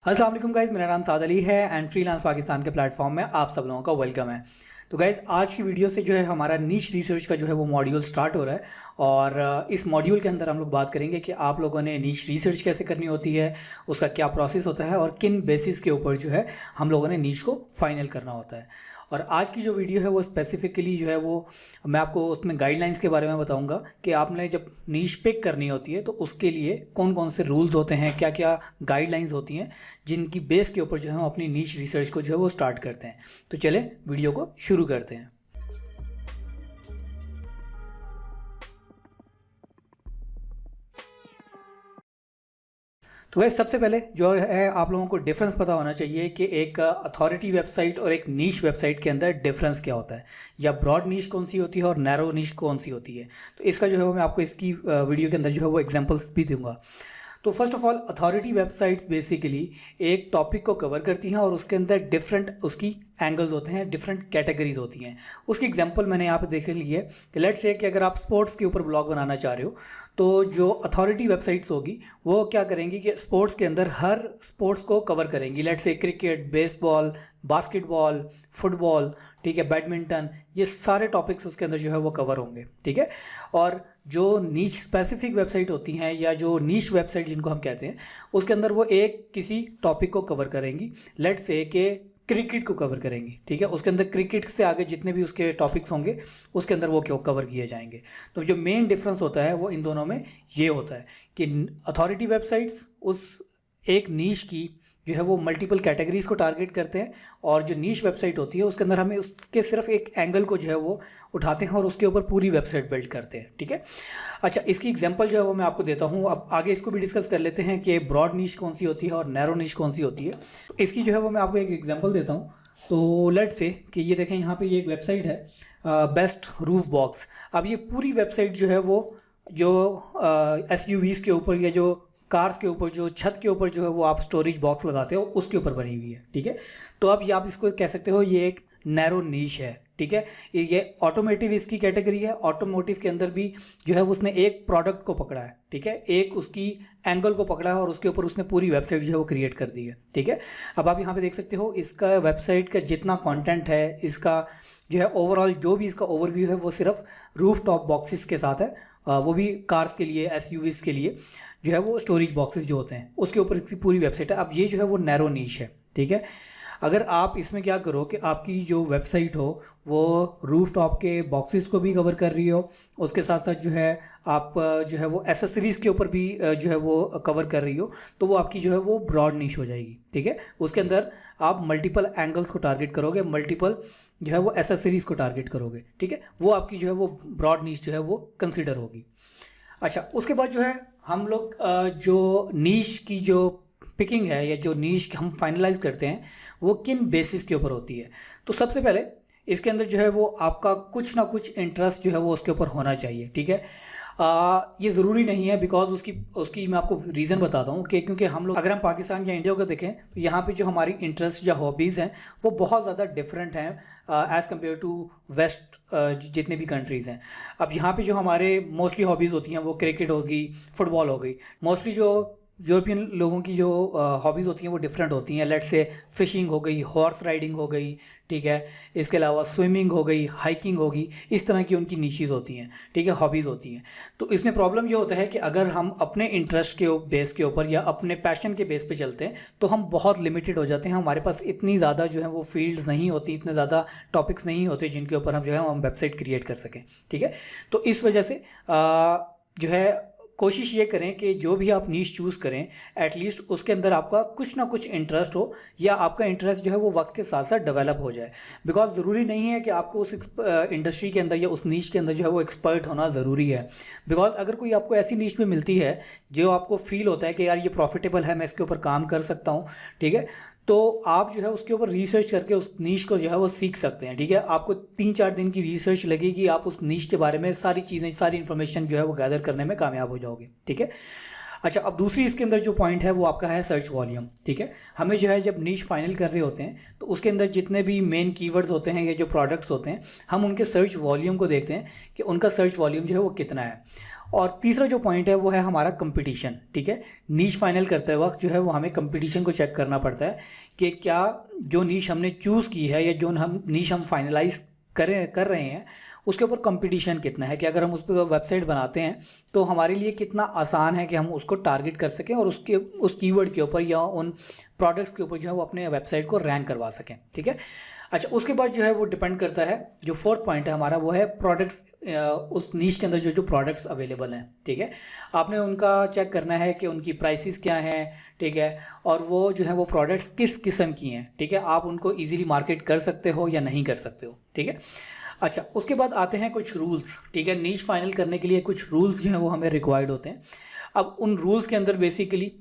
अस्सलाम वालेकुम गाइज़, मेरा नाम साद अली है एंड फ्रीलांस पाकिस्तान के प्लेटफॉर्म में आप सब लोगों का वेलकम है। तो गाइज़ आज की वीडियो से जो है हमारा नीश रिसर्च का जो है वो मॉड्यूल स्टार्ट हो रहा है और इस मॉड्यूल के अंदर हम लोग बात करेंगे कि आप लोगों ने नीश रिसर्च कैसे करनी होती है, उसका क्या प्रोसेस होता है और किन बेसिस के ऊपर जो है हम लोगों ने नीश को फाइनल करना होता है। और आज की जो वीडियो है वो स्पेसिफिकली जो है वो मैं आपको उसमें गाइडलाइंस के बारे में बताऊंगा कि आपने जब नीश पिक करनी होती है तो उसके लिए कौन कौन से रूल्स होते हैं, क्या क्या गाइडलाइंस होती हैं जिनकी बेस के ऊपर जो है हम अपनी नीश रिसर्च को जो है वो स्टार्ट करते हैं। तो चले वीडियो को शुरू करते हैं। तो वैसे सबसे पहले जो है आप लोगों को डिफरेंस पता होना चाहिए कि एक अथॉरिटी वेबसाइट और एक नीश वेबसाइट के अंदर डिफरेंस क्या होता है, या ब्रॉड नीश कौन सी होती है और नैरो नीश कौन सी होती है। तो इसका जो है वो मैं आपको इसकी वीडियो के अंदर जो है वो एग्जांपल्स भी दूंगा। तो first of all authority websites basically एक टॉपिक को कवर करती हैं और उसके अंदर डिफरेंट उसकी एंगल्स होते हैं, डिफरेंट कैटेगरीज होती हैं। उसकी एग्जांपल मैंने यहाँ पे देख ली है कि लेट्स से कि अगर आप स्पोर्ट्स के ऊपर ब्लॉग बनाना चाह रहे हो तो जो अथॉरिटी वेबसाइट्स होगी वो क्या करेंगी कि स्पोर्ट्स के अंदर हर स्पोर्ट्स को कवर करेंगी। Let's say cricket, baseball, basketball, football, ठीक है, बैडमिंटन, ये सारे टॉपिक्स उसके अंदर जो है वो कवर होंगे, ठीक है। और जो नीच स्पेसिफिक वेबसाइट होती हैं या जो नीच वेबसाइट जिनको हम कहते हैं उसके अंदर वो एक किसी टॉपिक को कवर करेंगी। लेट्स से कि क्रिकेट को कवर करेंगी, ठीक है, उसके अंदर क्रिकेट से आगे जितने भी उसके टॉपिक्स होंगे उसके अंदर वो क्यों कवर किए जाएंगे। तो जो मेन डिफरेंस होता है वो इन दोनों में ये होता है कि अथॉरिटी वेबसाइट्स उस एक नीश की जो है वो मल्टीपल कैटेगरीज को टारगेट करते हैं और जो नीश वेबसाइट होती है उसके अंदर हमें उसके सिर्फ एक एंगल को जो है वो उठाते हैं और उसके ऊपर पूरी वेबसाइट बिल्ड करते हैं, ठीक है। अच्छा, इसकी एग्जांपल जो है वो मैं आपको देता हूँ। अब आगे इसको भी डिस्कस कर लेते हैं कि ब्रॉड नीश कौन सी होती है और नैरो नीश कौन सी होती है। तो इसकी जो है वो मैं आपको एक एग्जाम्पल देता हूँ। तो लेट्स से कि ये देखें, यहाँ पर ये एक वेबसाइट है बेस्ट रूफ बॉक्स। अब ये पूरी वेबसाइट जो है वो जो SUVs के ऊपर या जो कार्स के ऊपर जो छत के ऊपर जो है वो आप स्टोरेज बॉक्स लगाते हो उसके ऊपर बनी हुई है, ठीक है। तो अब ये आप इसको कह सकते हो ये एक नैरो नीश है, ठीक है। ये ऑटोमोटिव इसकी कैटेगरी है। ऑटोमोटिव के अंदर भी जो है उसने एक प्रोडक्ट को पकड़ा है, ठीक है, एक उसकी एंगल को पकड़ा है और उसके ऊपर उसने पूरी वेबसाइट जो है वो क्रिएट कर दी है, ठीक है। अब आप यहाँ पे देख सकते हो इसका वेबसाइट का जितना कॉन्टेंट है, इसका जो है ओवरऑल जो भी इसका ओवरव्यू है वो सिर्फ रूफ टॉप बॉक्सेस के साथ है, वो भी कार्स के लिए, SUVs के लिए जो है वो स्टोरेज बॉक्सेस जो होते हैं उसके ऊपर इसकी पूरी वेबसाइट है। अब ये जो है वो नैरो नीश है, ठीक है। अगर आप इसमें क्या करो कि आपकी जो वेबसाइट हो वो रूफ टॉप के बॉक्सेस को भी कवर कर रही हो, उसके साथ साथ जो है आप जो है वो एसेसरीज़ के ऊपर भी जो है वो कवर कर रही हो, तो वो आपकी जो है वो ब्रॉड नीश हो जाएगी, ठीक है। उसके अंदर आप मल्टीपल एंगल्स को टारगेट करोगे, मल्टीपल जो है वो एसेसरीज़ को टारगेट करोगे, ठीक है। वो आपकी जो है वो ब्रॉड नीश जो है वो कंसिडर होगी। अच्छा, उसके बाद जो है हम लोग जो नीश की जो पिकिंग है या जो नीश हम फाइनलाइज करते हैं वो किन बेसिस के ऊपर होती है। तो सबसे पहले इसके अंदर जो है वो आपका कुछ ना कुछ इंटरेस्ट जो है वो उसके ऊपर होना चाहिए, ठीक है। ये ज़रूरी नहीं है, बिकॉज उसकी उसकी मैं आपको रीज़न बताता हूँ कि क्योंकि हम लोग अगर हम पाकिस्तान या इंडिया को देखें तो यहाँ पे जो हमारी इंटरेस्ट या हॉबीज़ हैं वो बहुत ज़्यादा डिफरेंट हैं एज़ कम्पेयर टू वेस्ट जितने भी कंट्रीज़ हैं। अब यहाँ पे जो हमारे मोस्टली हॉबीज़ होती हैं वो क्रिकेट होगी, फुटबॉल हो गई। मोस्टली जो यूरोपियन लोगों की जो हॉबीज़ होती हैं वो डिफरेंट होती हैं। लेट्स से फ़िशिंग हो गई, हॉर्स राइडिंग हो गई, ठीक है, इसके अलावा स्विमिंग हो गई, हाइकिंग होगी, इस तरह की उनकी नीशीज़ होती हैं, ठीक है, हॉबीज़ होती हैं। तो इसमें प्रॉब्लम ये होता है कि अगर हम अपने इंटरेस्ट के बेस के ऊपर या अपने पैशन के बेस पे चलते हैं तो हम बहुत लिमिटेड हो जाते हैं। हमारे पास इतनी ज़्यादा जो है वो फील्ड्स नहीं होती, इतने ज़्यादा टॉपिक्स नहीं होते जिनके ऊपर हम जो है हम वेबसाइट क्रिएट कर सकें, ठीक है। तो इस वजह से जो है कोशिश ये करें कि जो भी आप नीश चूज़ करें एटलीस्ट उसके अंदर आपका कुछ ना कुछ इंटरेस्ट हो या आपका इंटरेस्ट जो है वो वक्त के साथ साथ डेवलप हो जाए। बिकॉज ज़रूरी नहीं है कि आपको उस इंडस्ट्री के अंदर या उस नीश के अंदर जो है वो एक्सपर्ट होना ज़रूरी है। बिकॉज अगर कोई आपको ऐसी नीश में मिलती है जो आपको फील होता है कि यार ये प्रॉफिटेबल है, मैं इसके ऊपर काम कर सकता हूँ, ठीक है, तो आप जो है उसके ऊपर रिसर्च करके उस नीश को जो है वो सीख सकते हैं, ठीक है। आपको 3-4 दिन की रिसर्च लगेगी, आप उस नीश के बारे में सारी चीज़ें, सारी इन्फॉर्मेशन जो है वो गैदर करने में कामयाब हो जाओगे, ठीक है। अच्छा, अब दूसरी इसके अंदर जो पॉइंट है वो आपका है सर्च वॉल्यूम, ठीक है। हमें जो है जब नीश फाइनल कर रहे होते हैं तो उसके अंदर जितने भी मेन कीवर्ड्स होते हैं या जो प्रोडक्ट्स होते हैं हम उनके सर्च वॉल्यूम को देखते हैं कि उनका सर्च वॉल्यूम जो है वो कितना है। और तीसरा जो पॉइंट है वो है हमारा कंपटीशन, ठीक है। नीश फाइनल करते वक्त जो है वो हमें कंपटीशन को चेक करना पड़ता है कि क्या जो नीश हमने चूज़ की है या जो हम नीश हम फाइनलाइज कर रहे हैं उसके ऊपर कंपटीशन कितना है, कि अगर हम उस पर वेबसाइट बनाते हैं तो हमारे लिए कितना आसान है कि हम उसको टारगेट कर सकें और उस कीवर्ड के ऊपर या उन प्रोडक्ट्स के ऊपर जो है वो अपने वेबसाइट को रैंक करवा सकें, ठीक है। अच्छा, उसके बाद जो है वो डिपेंड करता है, जो फोर्थ पॉइंट है हमारा वो है प्रोडक्ट्स, उस नीश के अंदर जो प्रोडक्ट्स अवेलेबल हैं, ठीक है। आपने उनका चेक करना है कि उनकी प्राइसेस क्या हैं, ठीक है, और वो जो है वो प्रोडक्ट्स किस किस्म की हैं, ठीक है। आप उनको इजीली मार्केट कर सकते हो या नहीं कर सकते हो, ठीक है। अच्छा, उसके बाद आते हैं कुछ रूल्स, ठीक है। नीश फाइनल करने के लिए कुछ रूल्स जो हैं वो हमें रिक्वायर्ड होते हैं। अब उन रूल्स के अंदर बेसिकली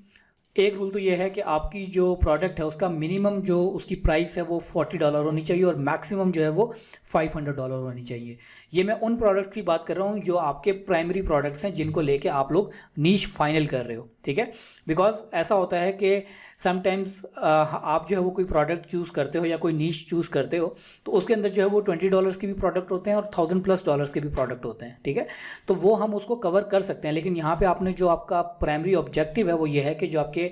एक रूल तो ये है कि आपकी जो प्रोडक्ट है उसका मिनिमम जो उसकी प्राइस है वो $40 होनी चाहिए और मैक्सिमम जो है वो $500 होनी चाहिए। ये मैं उन प्रोडक्ट्स की बात कर रहा हूँ जो आपके प्राइमरी प्रोडक्ट्स हैं जिनको लेके आप लोग नीश फाइनल कर रहे हो, ठीक है। बिकॉज ऐसा होता है कि समटाइम्स आप जो है वो कोई प्रोडक्ट चूज़ करते हो या कोई नीश चूज़ करते हो तो उसके अंदर जो है वो $20 के भी प्रोडक्ट होते हैं और $1000+ के भी प्रोडक्ट होते हैं, ठीक है। तो वो हम उसको कवर कर सकते हैं, लेकिन यहाँ पे आपने जो आपका प्राइमरी ऑब्जेक्टिव है वो ये है कि जो आपके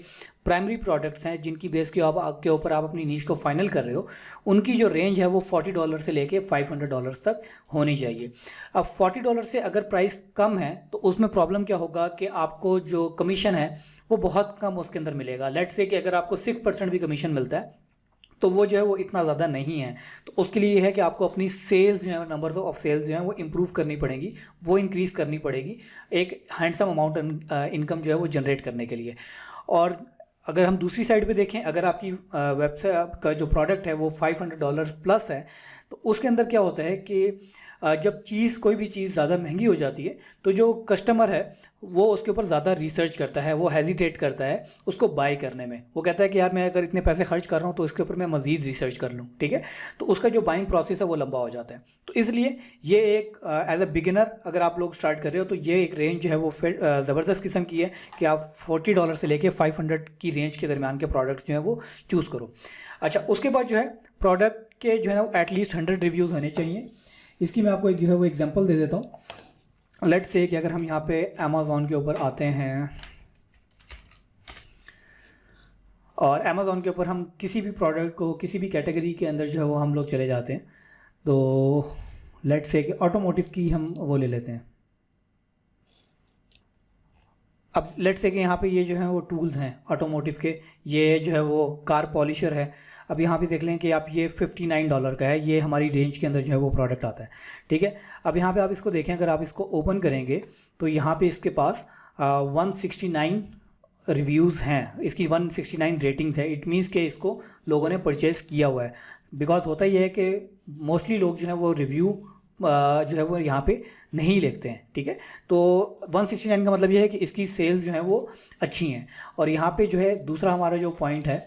प्राइमरी प्रोडक्ट्स हैं जिनकी बेस के ऊपर आप अपनी नीश को फाइनल कर रहे हो उनकी जो रेंज है वो $40 से लेके $500 तक होनी चाहिए। अब $40 से अगर प्राइस कम है तो उसमें प्रॉब्लम क्या होगा कि आपको जो कमीशन है वो बहुत कम उसके अंदर मिलेगा। लेट्स से कि अगर आपको 6% भी कमीशन मिलता है तो वो जो है वो इतना ज़्यादा नहीं है। तो उसके लिए ये है कि आपको अपनी सेल्स जो है, नंबर्स ऑफ सेल्स जो है वो इम्प्रूव करनी पड़ेगी, वो इंक्रीज़ करनी पड़ेगी एक हैंडसम अमाउंट इनकम जो है वो जनरेट करने के लिए। और अगर हम दूसरी साइड पे देखें, अगर आपकी वेबसाइट का जो प्रोडक्ट है वो $500 प्लस है तो उसके अंदर क्या होता है कि जब कोई भी चीज़ ज़्यादा महंगी हो जाती है तो जो कस्टमर है वो उसके ऊपर ज़्यादा रिसर्च करता है, वो हेजिटेट करता है उसको बाय करने में। वो कहता है कि यार मैं अगर इतने पैसे खर्च कर रहा हूँ तो इसके ऊपर मैं मज़ीद रिसर्च कर लूँ, ठीक है। तो उसका जो बाइंग प्रोसेस है वो लंबा हो जाता है। तो इसलिए ये एक एज अ बिगिनर अगर आप लोग स्टार्ट कर रहे हो तो ये एक रेंज जो है वो फिर ज़बरदस्त किस्म की है कि आप $40 से लेके 500 की रेंज के दरमियान के प्रोडक्ट्स जो हैं वो चूज़ करो। अच्छा, उसके बाद जो है प्रोडक्ट के जो है ना एटलीस्ट 100 रिव्यूज़ होने चाहिए। इसकी मैं आपको एक जो है वो एग्जांपल दे देता हूँ। लेट्स से कि अगर हम यहाँ पे अमेज़ॉन के ऊपर आते हैं और अमेज़ॉन के ऊपर हम किसी भी प्रोडक्ट को किसी भी कैटेगरी के अंदर जो है वो हम लोग चले जाते हैं, तो लेट्स से कि ऑटोमोटिव की हम वो ले लेते हैं। अब लेट्स से कि यहाँ पे ये जो है वो टूल्स हैं ऑटोमोटिव के, ये जो है वो कार पॉलिशर है। अब यहाँ पे देख लें कि आप ये $59 का है, ये हमारी रेंज के अंदर जो है वो प्रोडक्ट आता है, ठीक है। अब यहाँ पे आप इसको देखें, अगर आप इसको ओपन करेंगे तो यहाँ पे इसके पास 169 रिव्यूज़ हैं, इसकी 169 रेटिंग्स है। इट मीन्स कि इसको लोगों ने परचेज़ किया हुआ है। बिकॉज होता ये है कि मोस्टली लोग जो है वो रिव्यू जो है वो यहाँ पे नहीं लिखते हैं, ठीक है। तो 169 का मतलब ये है कि इसकी सेल्स जो है वो अच्छी हैं। और यहाँ पे जो है दूसरा हमारा जो पॉइंट है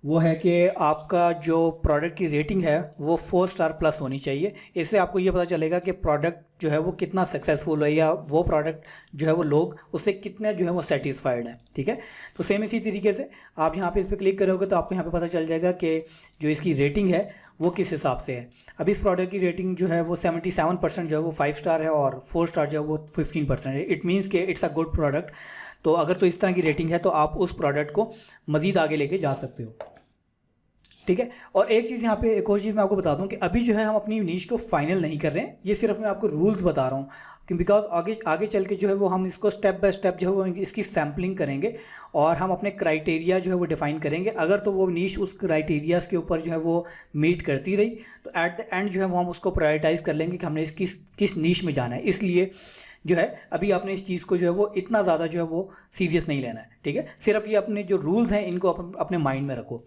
वो है कि आपका जो प्रोडक्ट की रेटिंग है वो 4 स्टार प्लस होनी चाहिए। इससे आपको ये पता चलेगा कि प्रोडक्ट जो है वो कितना सक्सेसफुल है या वो प्रोडक्ट जो है वो लोग उससे कितने जो है वो सेटिस्फाइड हैं, ठीक है। तो सेम इसी तरीके से आप यहाँ पे इस पर क्लिक करोगे तो आपको यहाँ पे पता चल जाएगा कि जो इसकी रेटिंग है वो किस हिसाब से है। अब इस प्रोडक्ट की रेटिंग जो है वो 77% जो है वो 5 स्टार है और 4 स्टार जो है वो 15% है। इट मीन्स कि इट्स अ गुड प्रोडक्ट। तो अगर तो इस तरह की रेटिंग है तो आप उस प्रोडक्ट को मज़ीद आगे लेके जा सकते हो, ठीक है। और एक चीज़ यहाँ पे एक और चीज़ मैं आपको बता दूँ कि अभी जो है हम अपनी नीश को फाइनल नहीं कर रहे हैं, ये सिर्फ मैं आपको रूल्स बता रहा हूँ कि बिकॉज आगे आगे चल के जो है वो हम इसको स्टेप बाय स्टेप जो है वो इसकी सैम्पलिंग करेंगे और हम अपने क्राइटेरिया जो है वो डिफ़ाइन करेंगे। अगर तो वो नीश उस क्राइटेरियाज़ के ऊपर जो है वो मीट करती रही तो एट द एंड जो है वो हम उसको प्रायोरिटाइज़ कर लेंगे कि हमने इस किस नीश में जाना है। इसलिए जो है अभी आपने इस चीज़ को जो है वो इतना ज़्यादा जो है वो सीरियस नहीं लेना है, ठीक है। सिर्फ ये अपने जो रूल्स हैं इनको अपने माइंड में रखो।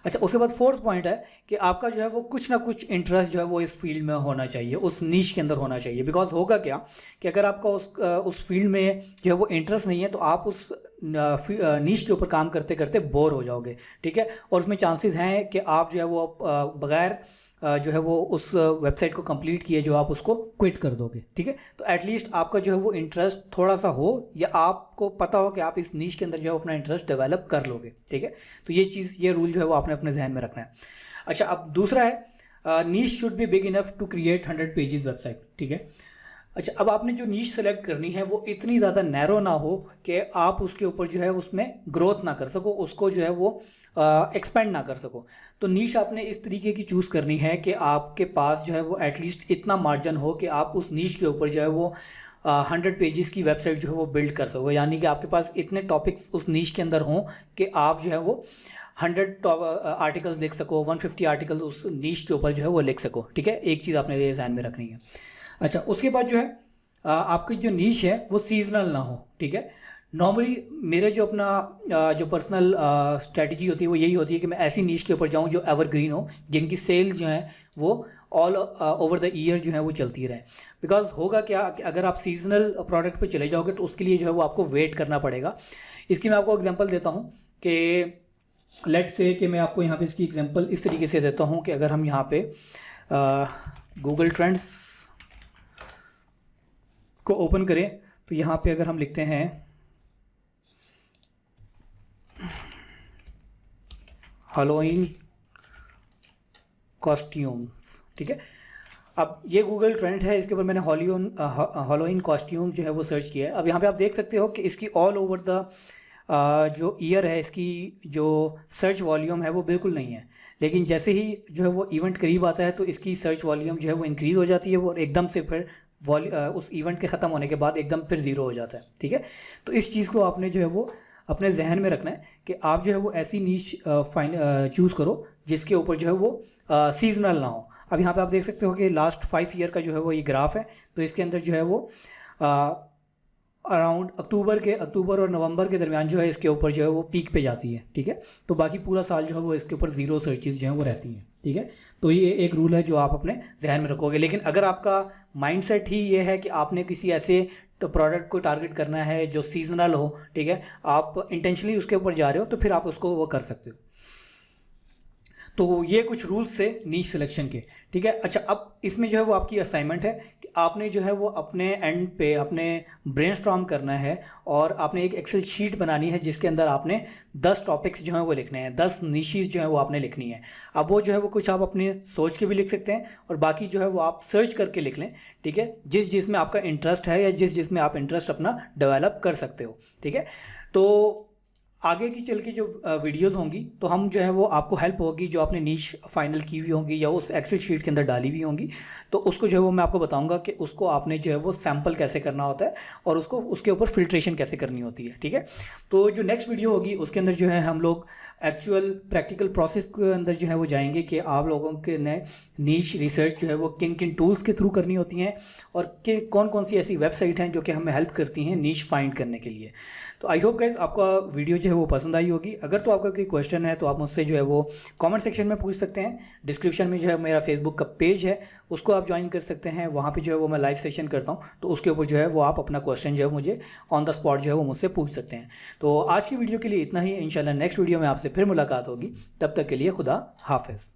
अच्छा, उसके बाद फोर्थ पॉइंट है कि आपका जो है वो कुछ ना कुछ इंटरेस्ट जो है वो इस फील्ड में होना चाहिए, उस नीश के अंदर होना चाहिए। बिकॉज होगा क्या कि अगर आपका उस फील्ड में जो है वो इंटरेस्ट नहीं है तो आप उस नीश के ऊपर काम करते करते बोर हो जाओगे, ठीक है। और उसमें चांसेस हैं कि आप जो है वो बगैर जो है वो उस वेबसाइट को कंप्लीट किए जो आप उसको क्विट कर दोगे, ठीक है। तो एटलीस्ट आपका जो है वो इंटरेस्ट थोड़ा सा हो या आपको पता हो कि आप इस नीश के अंदर जो है अपना इंटरेस्ट डेवलप कर लोगे, ठीक है। तो ये रूल जो है वो आपने अपने जहन में रखना है। अच्छा, अब दूसरा है niche should be big enough to create 100 pages website, ठीक है। अच्छा, अब आपने जो नीश सेलेक्ट करनी है वो इतनी ज़्यादा नैरो ना हो कि आप उसके ऊपर जो है उसमें ग्रोथ ना कर सको, उसको जो है वो एक्सपेंड ना कर सको। तो नीश आपने इस तरीके की चूज़ करनी है कि आपके पास जो है वो एटलीस्ट इतना मार्जिन हो कि आप उस नीश के ऊपर जो है वो 100 पेजेस की वेबसाइट जो है वो बिल्ड कर सको, यानी कि आपके पास इतने टॉपिक्स उस नीश के अंदर हों कि आप जो है वो 100 आर्टिकल्स लिख सको, 150 आर्टिकल उस नीश के ऊपर जो है वो लिख सको। ठीक है, एक चीज़ आपने ये ध्यान में रखनी है। अच्छा, उसके बाद जो है आपकी जो नीश है वो सीजनल ना हो। ठीक है, नॉर्मली मेरे जो अपना जो पर्सनल स्ट्रेटजी होती है वो यही होती है कि मैं ऐसी नीश के ऊपर जाऊँ जो एवरग्रीन हो, जिनकी सेल्स जो है वो ऑल ओवर द ईयर जो है वो चलती रहे। बिकॉज होगा क्या कि अगर आप सीजनल प्रोडक्ट पे चले जाओगे तो उसके लिए जो है वो आपको वेट करना पड़ेगा। इसकी मैं आपको एग्जांपल देता हूँ कि लेट से कि मैं आपको यहाँ पे इसकी एग्जांपल इस तरीके से देता हूँ कि अगर हम यहाँ पे गूगल ट्रेंड्स को ओपन करें तो यहाँ पे अगर हम लिखते हैं हैलोवीन कॉस्ट्यूम्स, ठीक है, अब ये गूगल ट्रेंड है, इसके ऊपर मैंने हैलोवीन कॉस्ट्यूम जो है वो सर्च किया है। अब यहाँ पे आप देख सकते हो कि इसकी ऑल ओवर द जो ईयर है इसकी जो सर्च वॉल्यूम है वो बिल्कुल नहीं है, लेकिन जैसे ही जो है वो इवेंट करीब आता है तो इसकी सर्च वॉल्यूम जो है वो इंक्रीज़ हो जाती है और एकदम से फिर उस इवेंट के ख़त्म होने के बाद एकदम फिर ज़ीरो हो जाता है। ठीक है, तो इस चीज़ को आपने जो है वो अपने जहन में रखना है कि आप जो है वो ऐसी नीश चूज़ करो जिसके ऊपर जो है वो सीजनल ना हो। अब यहाँ पे आप देख सकते हो कि लास्ट 5 ईयर का जो है वो ये ग्राफ है, तो इसके अंदर जो है वो अराउंड अक्टूबर और नवंबर के दरमियान जो है इसके ऊपर जो है वो पीक पे जाती है। ठीक है, तो बाकी पूरा साल जो है वो इसके ऊपर ज़ीरो सर्चेज जो है वो रहती हैं। ठीक है, तो ये एक रूल है जो आप अपने जहन में रखोगे। लेकिन अगर आपका माइंडसेट ही ये है कि आपने किसी ऐसे प्रोडक्ट को टारगेट करना है जो सीजनल हो, ठीक है, आप इंटेंशनली उसके ऊपर जा रहे हो, तो फिर आप उसको वो कर सकते हो। तो ये कुछ रूल्स से नीश सिलेक्शन के। ठीक है, अच्छा, अब इसमें जो है वो आपकी असाइनमेंट है कि आपने जो है वो अपने एंड पे अपने ब्रेनस्टॉर्म करना है और आपने एक एक्सेल शीट बनानी है जिसके अंदर आपने 10 टॉपिक्स जो हैं वो लिखने हैं, 10 निशीज जो हैं वो आपने लिखनी है। अब वो जो है वो कुछ आप अपने सोच के भी लिख सकते हैं और बाकी जो है वो आप सर्च करके लिख लें। ठीक है, जिसमें आपका इंटरेस्ट है या जिसमें आप इंटरेस्ट अपना डेवलप कर सकते हो। ठीक है, तो आगे की चल के जो वीडियोस होंगी तो हम जो है वो आपको हेल्प होगी, जो आपने नीश फाइनल की हुई होंगी या उस एक्सेल शीट के अंदर डाली हुई होंगी, तो उसको जो है वो मैं आपको बताऊंगा कि उसको आपने जो है वो सैम्पल कैसे करना होता है और उसको उसके ऊपर फिल्ट्रेशन कैसे करनी होती है। ठीक है, तो जो नेक्स्ट वीडियो होगी उसके अंदर जो है हम लोग एक्चुअल प्रैक्टिकल प्रोसेस के अंदर जो है वो जाएंगे कि आप लोगों के ने नीश रिसर्च जो है वो किन किन टूल्स के थ्रू करनी होती हैं और कि कौन कौन सी ऐसी वेबसाइट हैं जो कि हमें हेल्प करती हैं नीश फाइंड करने के लिए। तो आई होप गाइज आपका वीडियो जो है वो पसंद आई होगी। अगर तो आपका कोई क्वेश्चन है तो आप मुझसे जो है वो कमेंट सेक्शन में पूछ सकते हैं। डिस्क्रिप्शन में जो है मेरा फेसबुक का पेज है, उसको आप ज्वाइन कर सकते हैं। वहाँ पे जो है वो मैं लाइव सेशन करता हूँ, तो उसके ऊपर जो है वो आप अपना क्वेश्चन जो है मुझे ऑन द स्पॉट जो है वो मुझसे पूछ सकते हैं। तो आज की वीडियो के लिए इतना ही। इंशाल्लाह नेक्स्ट वीडियो में आपसे फिर मुलाकात होगी। तब तक के लिए खुदा हाफिज़।